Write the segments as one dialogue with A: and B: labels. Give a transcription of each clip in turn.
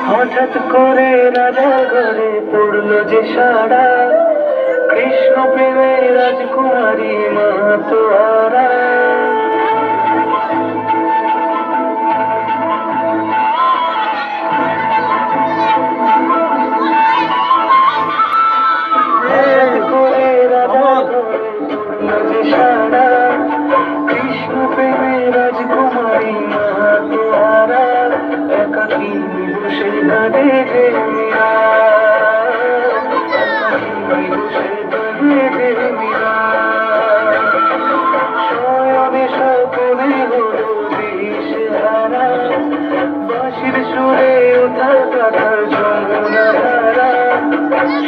A: হঠাৎ করে রাজা ঘরে পড়লো যে সারা, কৃষ্ণ প্রেমে রাজকুমারী মাতোয়ারা। হঠাৎ করে রাজা ঘরে পড়লো যে সারা, কৃষ্ণ প্রেমে রাজকুমারী মাতোয়ারা। একাকী বসে কাঁদে যে মীরা, একাকী বসে কাঁদে যে মীরা। শয়নে স্বপনে হলো দিশেহারা, বাঁশির সুরে উথাল পাথাল যমুনা ধারা।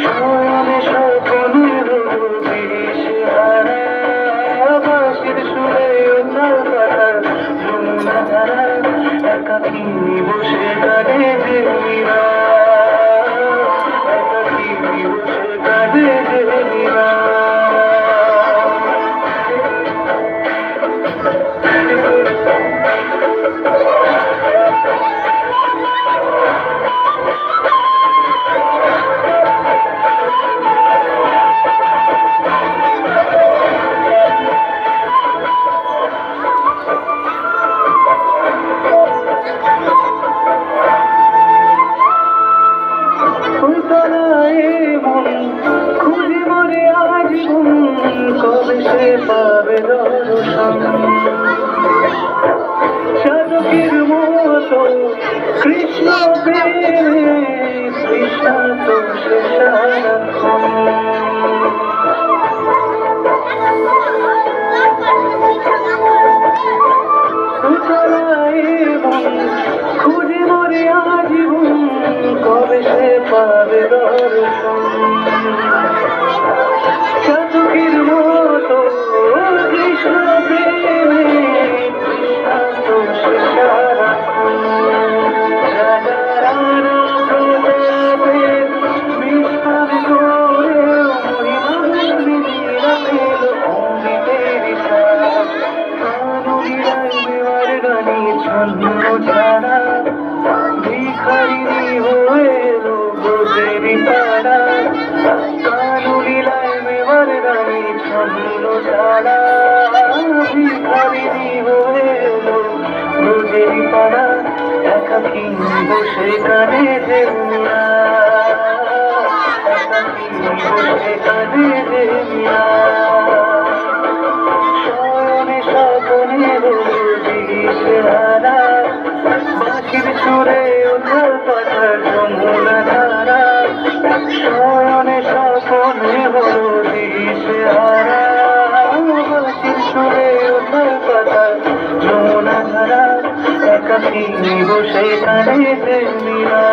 A: শয়নে স্বপনে হলো দিশেহারা, বাঁশির সুরে উথাল পাথাল যমুনা ধারা। একাকী বসে কাঁদে যে মীরা, একাকী বসে কাঁদে যে মীরা। খুঁজে মরে আজীবন, কবে সে পাবে দর্শন। সাধকের মতো কৃষ্ণ প্রেমে তৃষ্ণার্ত সে সারাক্ষণ। খুঁজে মরে আজীবন, কবে সে পাবে দর্শন। সাধকের মতো কৃষ্ণ প্রেমে তৃষ্ণার্ত সে সারাক্ষণ। রাজা প্রতাপের বিস্তার করে মহিমা পেল অমৃতের ইশারা। কানুড়িরাই মেওয়ার গানে ছন্দ ছাড়া, ভিখারিনী হয়ে এলো ব্রজেরই পাড়া। কানুড়িরাই মেওয়ার গানে ছন্দ ছাড়া, ভিখারিনী হয়ে এলো ব্রজেরই পাড়া। একাকী বসে কাঁদে যে মীরা, একাকী বসে কাঁদে যে মীরা। শয়নে স্বপনে হলো দিশেহারা, বাঁশির সুরে উথাল পাথাল যমুনা ধারা। শয়নে স্বপনে হলো দিশেহারা, বাঁশির সুরে উথাল পাথাল যমুনা ধারা। একাকী বসে কাঁদে যে মীরা।